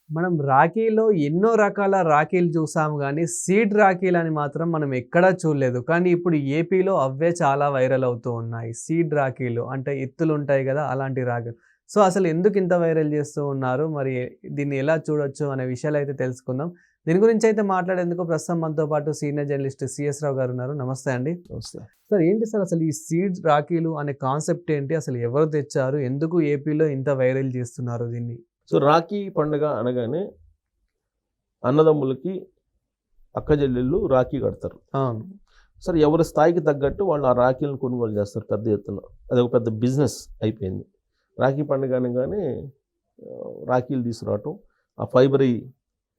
మనం రాఖీలో ఎన్నో రకాల రాఖీలు చూసాము గానీ, సీడ్ రాఖీలని మాత్రం మనం ఎక్కడా చూడలేదు. కానీ ఇప్పుడు ఏపీలో అవే చాలా వైరల్ అవుతూ ఉన్నాయి. సీడ్ రాఖీలు అంటే ఇత్తులుంటాయి గదా! అలాంటి రాఖీలు. సో, అసలు ఎందుకు ఇంత వైరల్ చేస్తూ ఉన్నారు? మరి దీన్ని ఎలా చూడొచ్చు అనే విషయాలైతే తెలుసుకుందాం. దీని గురించైతే మాట్లాడేందుకు ప్రస్తుతం మనతో పాటు సీనియర్ జర్నలిస్ట్ సిఎస్ రావు గారున్నారు. నమస్తే అండి. నమస్తే. సార్ ఏంటి సార్ అసలు ఈ సీడ్ రాఖీలు అనే కాన్సెప్ట్ ఏంటి? అసలు ఎవరు తెచ్చారు? ఎందుకు ఏపీలో ఇంత వైరల్ చేస్తున్నారు దీన్ని? సో రాఖీ పండుగ అనగానే అన్నదమ్ములకి అక్కచెల్లెళ్ళు రాఖీ కడతారు. అవును. సరే ఎవరి స్థాయికి తగ్గట్టు వాళ్ళు ఆ రాఖీలను కొనుగోలు చేస్తారు పెద్ద ఎత్తున. అది ఒక పెద్ద బిజినెస్ అయిపోయింది. రాఖీ పండుగ అనగానే రాఖీలు తీసుకురావటం, ఆ ఫైబరీ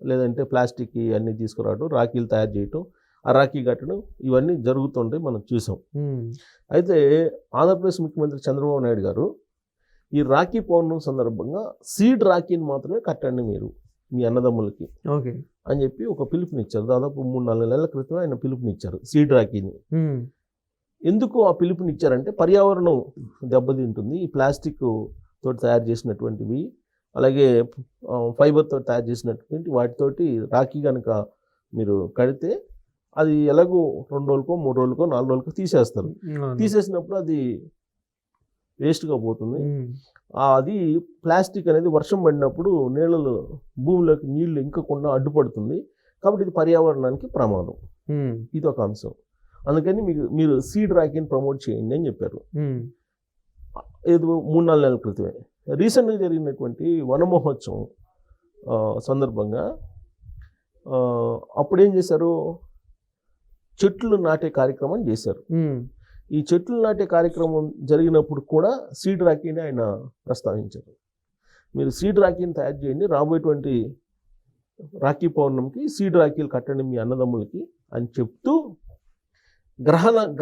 లేదంటే ప్లాస్టిక్ అన్నీ తీసుకురావటం, రాఖీలు తయారు చేయటం, ఆ రాఖీ కట్టడం ఇవన్నీ జరుగుతుంటాయి మనం చూసాం. అయితే ఆంధ్రప్రదేశ్ ముఖ్యమంత్రి చంద్రబాబు నాయుడు గారు ఈ రాఖీ పౌర్ణమి సందర్భంగా సీడ్ రాఖీని మాత్రమే కట్టండి మీరు మీ అన్నదమ్ములకి ఓకే. అని చెప్పి ఒక పిలుపునిచ్చారు. దాదాపు 3-4 నెలల క్రితం ఆయన పిలుపునిచ్చారు సీడ్ రాఖీని. ఎందుకు ఆ పిలుపునిచ్చారంటే పర్యావరణం దెబ్బతింటుంది. ఈ ప్లాస్టిక్ తోటి తయారు చేసినటువంటివి, అలాగే ఫైబర్తో తయారు చేసినటువంటి వాటితోటి రాఖీ కనుక మీరు కడితే అది ఎలాగో 2 రోజులకో 3 రోజులకో 4 రోజులకో తీసేస్తారు. తీసేసినప్పుడు అది వేస్ట్గా పోతుంది. అది ప్లాస్టిక్ అనేది వర్షం పడినప్పుడు నీళ్ళలో భూమిలోకి నీళ్లు ఇంకకుండా అడ్డుపడుతుంది. కాబట్టి ఇది పర్యావరణానికి ప్రమాదం. ఇది ఒక అంశం. అందుకని మీరు సీడ్ రాఖీని ప్రమోట్ చేయండి అని చెప్పారు. ఇది 3-4 నెలల క్రితమే. రీసెంట్గా జరిగినటువంటి వన మహోత్సవం సందర్భంగా అప్పుడు ఏం చేశారు, చెట్లు నాటే కార్యక్రమం చేశారు. ఈ చెట్లు నాటే కార్యక్రమం జరిగినప్పుడు కూడా సీడ్ రాఖీని ఆయన ప్రస్తావించారు. మీరు సీడ్ రాఖీని తయారు చేయండి, రాబోయేటువంటి రాఖీ పౌర్ణమికి సీడ్ రాఖీలు కట్టండి మీ అన్నదమ్ములకి అని చెప్తూ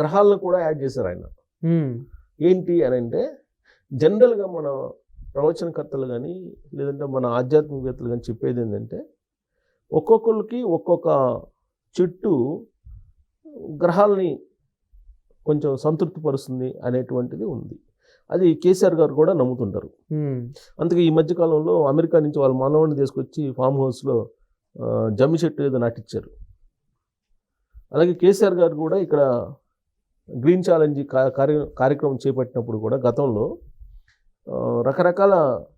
గ్రహాలను కూడా యాడ్ చేశారు ఆయన. ఏంటి అని అంటే, జనరల్గా మన ప్రవచనకర్తలు కానీ లేదంటే మన ఆధ్యాత్మికవేత్తలు కానీ చెప్పేది ఏంటంటే, ఒక్కొక్కరికి ఒక్కొక్క చెట్టు గ్రహాలని కొంచెం సంతృప్తిపరుస్తుంది అనేటువంటిది ఉంది. అది కేసీఆర్ గారు కూడా నమ్ముతుంటారు. అందుకే ఈ మధ్యకాలంలో అమెరికా నుంచి వాళ్ళ మానవుడిని తీసుకొచ్చి ఫామ్ హౌస్లో జమ్మి చెట్టు ఏదో నాటిచ్చారు. అలాగే కేసీఆర్ గారు కూడా ఇక్కడ గ్రీన్ ఛాలెంజ్ కార్యక్రమం చేపట్టినప్పుడు కూడా గతంలో రకరకాల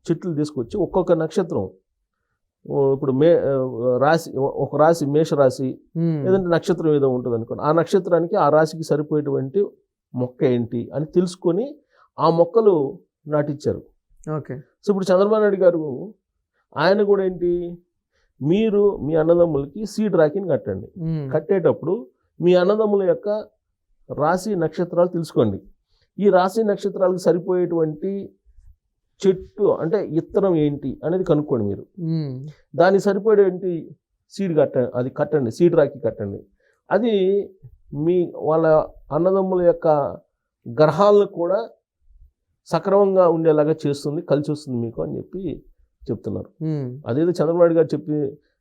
చెట్లు తీసుకొచ్చి ఒక్కొక్క నక్షత్రం, ఇప్పుడు ఒక రాశి మేషరాశి లేదంటే నక్షత్రం ఏదో ఉంటుంది అనుకోండి, ఆ నక్షత్రానికి ఆ రాశికి సరిపోయేటువంటి మొక్క ఏంటి అని తెలుసుకొని ఆ మొక్కలు నాటిచ్చారు. ఓకే. సో ఇప్పుడు చంద్రబాబు నాయుడు గారు ఆయన కూడా ఏంటి, మీరు మీ అన్నదమ్ములకి సీడ్ రాఖీని కట్టండి. కట్టేటప్పుడు మీ అన్నదమ్ముల యొక్క రాశి నక్షత్రాలు తెలుసుకోండి. ఈ రాశి నక్షత్రాలకు సరిపోయేటువంటి చెట్టు అంటే ఇత్తనం ఏంటి అనేది కనుక్కోండి. మీరు దానికి సరిపోయేటువంటి సీడ్ కట్టండి, సీడ్ రాఖీ కట్టండి. అది మీ వాళ్ళ అన్నదమ్ముల యొక్క గ్రహాలను కూడా సక్రమంగా ఉండేలాగా చేస్తుంది, కలిసి వస్తుంది మీకు అని చెప్పి చెప్తున్నారు. అదేదో చంద్రబాబు నాయుడు గారు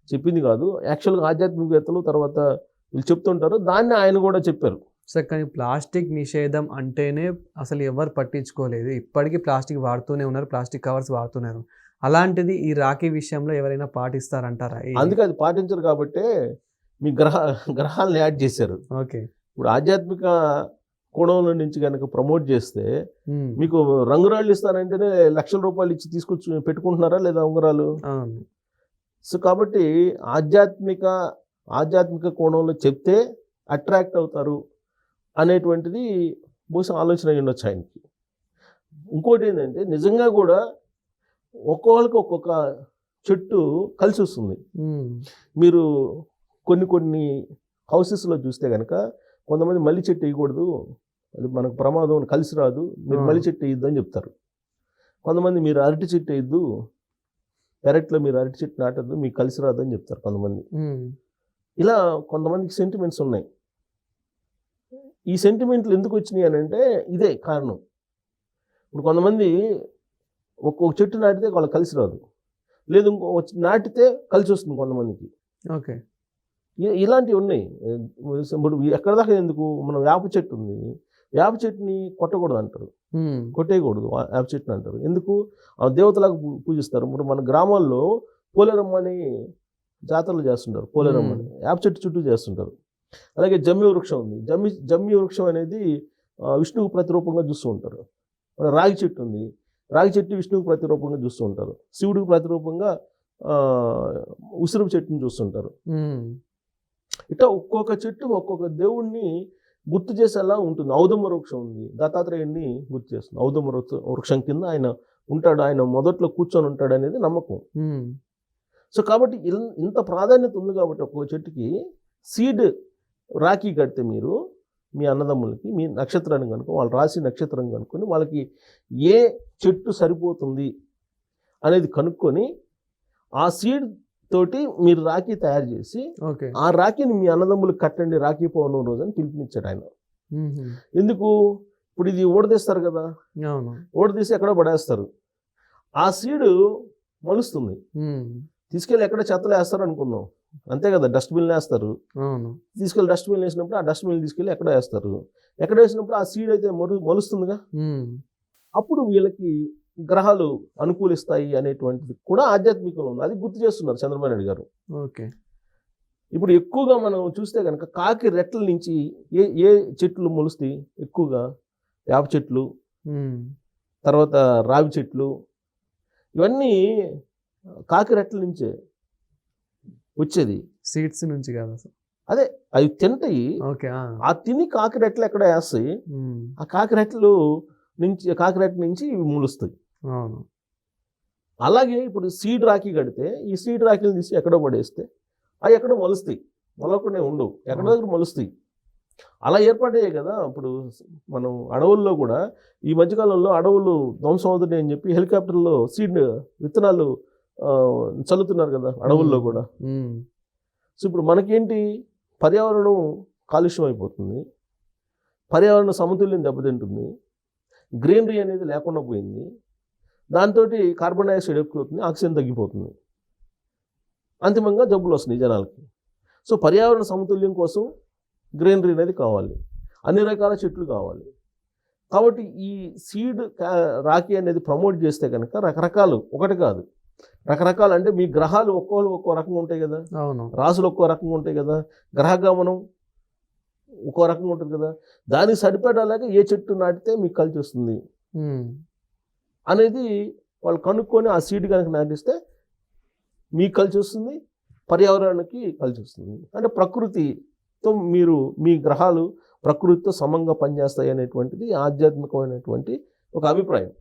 చెప్పింది కాదు, యాక్చువల్గా ఆధ్యాత్మికవేత్తలు తర్వాత వీళ్ళు చెప్తుంటారు. దాన్ని ఆయన కూడా చెప్పారు. సార్ కానీ ప్లాస్టిక్ నిషేధం అంటేనే అసలు ఎవరు పట్టించుకోలేదు. ఇప్పటికీ ప్లాస్టిక్ వాడుతూనే ఉన్నారు, ప్లాస్టిక్ కవర్స్ వాడుతున్నారు. అలాంటిది ఈ రాఖీ విషయంలో ఎవరైనా పాటిస్తారంటారా? అందుకే అది పాటించరు కాబట్టే మీ గ్రహాలను యాడ్ చేశారు. ఓకే. ఇప్పుడు ఆధ్యాత్మిక కోణంలో నుంచి కనుక ప్రమోట్ చేస్తే మీకు రంగురాళ్ళు ఇస్తారంటేనే లక్షల రూపాయలు ఇచ్చి తీసుకొచ్చి పెట్టుకుంటున్నారా లేదా ఉంగరాలు? సో కాబట్టి ఆధ్యాత్మిక కోణంలో చెప్తే అట్రాక్ట్ అవుతారు అనేటువంటిది బహుశా ఆలోచన అయి ఉండొచ్చు ఆయనకి. ఇంకోటి ఏంటంటే, నిజంగా కూడా ఒక్కొక్కరికి ఒక్కొక్క చెట్టు కలిసి వస్తుంది. మీరు కొన్ని హౌసెస్లో చూస్తే కనుక కొంతమంది మల్లి చెట్టు వేయకూడదు, అది మనకు ప్రమాదం, కలిసి రాదు, మీరు మల్లి చెట్టు వేయద్దు అని చెప్తారు. కొంతమంది మీరు అరటి చెట్టు వేయద్దు, పెరట్లో మీరు అరటి చెట్టు నాటద్దు, మీకు కలిసి రాదు అని చెప్తారు కొంతమంది. ఇలా కొంతమందికి సెంటిమెంట్స్ ఉన్నాయి. ఈ సెంటిమెంట్లు ఎందుకు వచ్చినాయి అని అంటే ఇదే కారణం. ఇప్పుడు కొంతమంది ఒక్కొక్క చెట్టు నాటితే వాళ్ళకి కలిసి రాదు, లేదు ఇంకో నాటితే కలిసి వస్తుంది కొంతమందికి. ఓకే. ఇలాంటివి ఉన్నాయి. ఇప్పుడు ఎక్కడ దాకా ఎందుకు, మనం వేప చెట్టు ఉంది, వేప చెట్టుని కొట్టకూడదు అంటారు, కొట్టేయకూడదు వేప చెట్టుని అంటారు. ఎందుకు? ఆ దేవతలాగా పూజిస్తారు. ఇప్పుడు మన గ్రామాల్లో పోలేరమ్మ అని జాతరలు చేస్తుంటారు. పోలేరమ్మ అని వేప చెట్టు చుట్టూ చేస్తుంటారు. అలాగే జమ్మి వృక్షం ఉంది. జమ్మి వృక్షం అనేది విష్ణువుకు ప్రతిరూపంగా చూస్తూ ఉంటారు. రాగి చెట్టు ఉంది. రాగి చెట్టు విష్ణువుకు ప్రతిరూపంగా చూస్తూ ఉంటారు. శివుడికి ప్రతిరూపంగా ఉసిరు చెట్టుని చూస్తుంటారు. ఇట్లా ఒక్కొక్క చెట్టు ఒక్కొక్క దేవుణ్ణి గుర్తు చేసేలా ఉంటుంది. ఔదమ వృక్షం ఉంది. దత్తాత్రేయుడిని గుర్తు చేస్తుంది. ఔదమ వృక్షం కింద ఆయన ఉంటాడు, ఆయన మొదట్లో కూర్చొని ఉంటాడు అనేది నమ్మకం. సో కాబట్టి ఇంత ప్రాధాన్యత ఉంది కాబట్టి ఒక్కొక్క చెట్టుకి సీడ్ రాఖీ కడితే మీరు మీ అన్నదమ్ములకి మీ నక్షత్రాన్ని కనుక వాళ్ళు రాసి నక్షత్రం కనుక్కొని వాళ్ళకి ఏ చెట్టు సరిపోతుంది అనేది కనుక్కొని ఆ సీడ్ తోటి మీరు రాఖీ తయారు చేసి ఆ రాఖీని మీ అన్నదమ్ములకు కట్టండి రాఖీ పౌర్ణమి రోజు అని పిలుపునిచ్చాడు ఆయన. ఎందుకు? ఇప్పుడు ఇది ఓడదీస్తారు కదా, ఓడదీసి ఎక్కడో పడేస్తారు. ఆ సీడు మొలుస్తుంది, తీసుకెళ్ళి ఎక్కడ చెత్తలు వేస్తారు అనుకుందాం, అంతే కదా, డస్ట్బిన్ వేస్తారు. తీసుకెళ్ళి డస్ట్బిన్ వేసినప్పుడు ఆ డస్ట్బిన్ తీసుకెళ్ళి ఎక్కడ వేస్తారు. ఎక్కడ వేసినప్పుడు ఆ సీడ్ అయితే మొలుస్తుందిగా. అప్పుడు వీళ్ళకి గ్రహాలు అనుకూలిస్తాయి అనేటువంటిది కూడా ఆధ్యాత్మికంలో ఉంది. అది గుర్తు చేస్తున్నారు చంద్రబాబు నాయుడు గారు. ఇప్పుడు ఎక్కువగా మనం చూస్తే కనుక కాకి రెట్టల నుంచి ఏ చెట్లు మొలుస్తాయి ఎక్కువగా? వేప చెట్లు, తర్వాత రావి చెట్లు, ఇవన్నీ కాకి రెట్టల నుంచే వచ్చేది, సీడ్స్ నుంచి కాదు అసలు. అదే అవి తింటాయి. ఆ తిని కాకి రెట్టలు ఎక్కడ వేస్తాయి, ఆ కాకి రెట్టల నుంచి ఇవి మొలుస్తాయి. అలాగే ఇప్పుడు సీడ్ రాఖీ కడితే ఈ సీడ్ రాఖీలు తీసి ఎక్కడో పడేస్తే అవి ఎక్కడో మొలుస్తాయి, మొలకుండా ఉండవు, ఎక్కడో దగ్గర మొలుస్తాయి. అలా ఏర్పడ్డాయి కదా. ఇప్పుడు మనం అడవుల్లో కూడా ఈ మధ్యకాలంలో అడవులు ధ్వంసం అవుతున్నాయి అని చెప్పి హెలికాప్టర్లో సీడ్ విత్తనాలు చల్లుతున్నారు కదా అడవుల్లో కూడా. సో ఇప్పుడు మనకేంటి, పర్యావరణం కాలుష్యం అయిపోతుంది, పర్యావరణ సమతుల్యం దెబ్బతింటుంది, గ్రీనరీ అనేది లేకుండా పోయింది. దాంతో కార్బన్ డైఆక్సైడ్ ఎక్కువవుతుంది, ఆక్సిజన్ తగ్గిపోతుంది, అంతిమంగా జబ్బులు వస్తున్నాయి జనాలకి. సో పర్యావరణ సమతుల్యం కోసం గ్రీనరీ అనేది కావాలి, అన్ని రకాల చెట్లు కావాలి. కాబట్టి ఈ సీడ్ రాఖీ అనేది ప్రమోట్ చేస్తే కనుక రకరకాలు, ఒకటి కాదు రకరకాలు, అంటే మీ గ్రహాలు ఒక్కో రకంగా ఉంటాయి కదా, రాసులు ఒక్కో రకంగా ఉంటాయి కదా, గ్రహగమనం ఒక్కో రకంగా ఉంటుంది కదా, దానికి సరిపడేలాగా ఏ చెట్టు నాటితే మీకు కలిసి వస్తుంది అనేది వాళ్ళు కనుక్కొని ఆ సీడ్ కనుక నాటిస్తే మీకు కలిసి వస్తుంది, పర్యావరణానికి కలిసి వస్తుంది. అంటే ప్రకృతితో మీరు మీ గ్రహాలు ప్రకృతితో సమంగా పనిచేస్తాయి అనేటువంటిది ఆధ్యాత్మికమైనటువంటి ఒక అభిప్రాయం.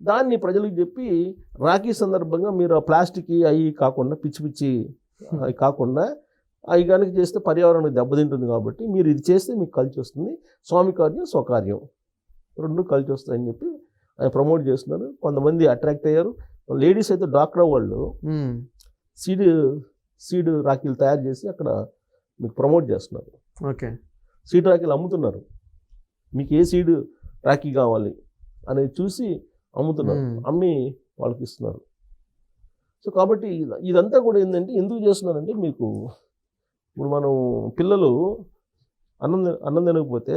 దాన్ని ప్రజలకు చెప్పి రాఖీ సందర్భంగా మీరు ఆ ప్లాస్టిక్ అవి కాకుండా పిచ్చి అవి కాకుండా అవి కనుక చేస్తే పర్యావరణానికి దెబ్బతింటుంది కాబట్టి మీరు ఇది చేస్తే మీకు కలిసి వస్తుంది, స్వామి కార్యం స్వకార్యం రెండు కలిసి వస్తాయని చెప్పి ఆయన ప్రమోట్ చేస్తున్నారు. కొంతమంది అట్రాక్ట్ అయ్యారు. లేడీస్ అయితే డాక్టర్ వాళ్ళు సీడ్ రాఖీలు తయారు చేసి అక్కడ మీకు ప్రమోట్ చేస్తున్నారు. సీడ్ రాఖీలు అమ్ముతున్నారు. మీకు ఏ సీడ్ రాఖీ కావాలి అనేది చూసి అమ్ముతున్నారు, అమ్మి వాళ్ళకి ఇస్తున్నారు. సో కాబట్టి ఇదంతా కూడా ఏంటంటే ఎందుకు చేస్తున్నారంటే, మీకు ఇప్పుడు మనం పిల్లలు అన్నం తినకపోతే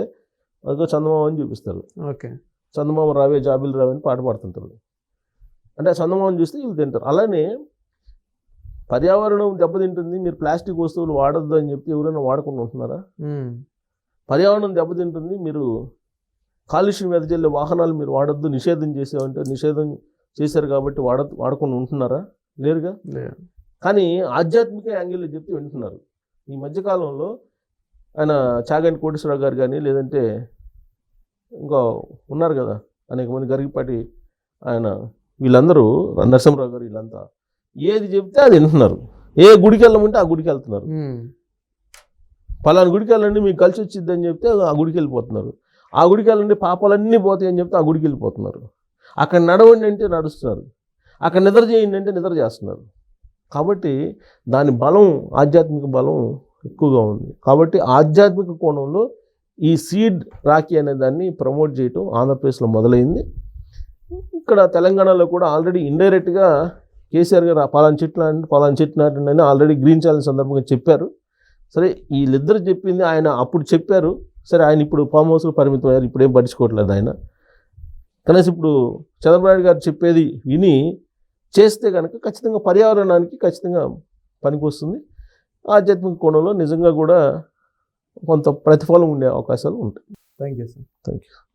అదిగో చందమామ అని చూపిస్తారు. చందమామ రావే జాబిలు రావే అని పాట పాడుతుంటారు. అంటే చందమామని చూస్తే వీళ్ళు తింటారు. అలానే పర్యావరణం దెబ్బతింటుంది, మీరు ప్లాస్టిక్ వస్తువులు వాడద్దు అని చెప్పి ఎవరైనా వాడకుండా ఉంటున్నారా? పర్యావరణం దెబ్బతింటుంది, మీరు కాలుష్యం వెదజల్లే వాహనాలు మీరు వాడద్దు నిషేధం చేసామంటే నిషేధం చేశారు కాబట్టి వాడకుండా ఉంటున్నారా? లేరుగా. కానీ ఆధ్యాత్మిక యాంగిల్లో చెప్తే వింటున్నారు. ఈ మధ్యకాలంలో ఆయన చాగంటి కోటేశ్వరరావు గారు కానీ, లేదంటే ఇంకా ఉన్నారు కదా అనేక మంది, గరిగిపాటి ఆయన, వీళ్ళందరూ నరసింహరావు గారు, వీళ్ళంతా ఏది చెప్తే అది వింటున్నారు. ఏ గుడికి వెళ్ళమంటే ఆ గుడికి వెళ్తున్నారు. పలానా గుడికి వెళ్ళండి మీకు కలిసి వచ్చింది అని చెప్తే ఆ గుడికి వెళ్ళిపోతున్నారు. ఆ గుడికి వెళ్ళండి పాపాలన్నీ పోతాయి అని చెప్తే ఆ గుడికి వెళ్ళిపోతున్నారు. అక్కడ నడవండి అంటే నడుస్తున్నారు, అక్కడ నిద్ర చేయండి అంటే నిద్ర చేస్తున్నారు. కాబట్టి దాని బలం, ఆధ్యాత్మిక బలం ఎక్కువగా ఉంది. కాబట్టి ఆధ్యాత్మిక కోణంలో ఈ సీడ్ రాఖీ అనే దాన్ని ప్రమోట్ చేయటం ఆంధ్రప్రదేశ్లో మొదలైంది. ఇక్కడ తెలంగాణలో కూడా ఆల్రెడీ ఇండైరెక్ట్గా కేసీఆర్ గారు పలానా చెట్లు నాటండి అని ఆల్రెడీ గ్రీన్ ఛాలెంజ్ సందర్భంగా చెప్పారు. సరే వీళ్ళిద్దరు చెప్పింది ఆయన అప్పుడు చెప్పారు. సరే ఆయన ఇప్పుడు ఫామ్ హౌస్లో పరిమితం అయ్యారు, ఇప్పుడు ఏం పట్టించుకోవట్లేదు ఆయన. కనీసం ఇప్పుడు చంద్రబాబు నాయుడు గారు చెప్పేది విని చేస్తే కనుక ఖచ్చితంగా పర్యావరణానికి ఖచ్చితంగా పనికొస్తుంది. ఆధ్యాత్మిక కోణంలో నిజంగా కూడా కొంత ప్రతిఫలం ఉండే అవకాశాలు ఉంటాయి. Thank you sir. Thank you.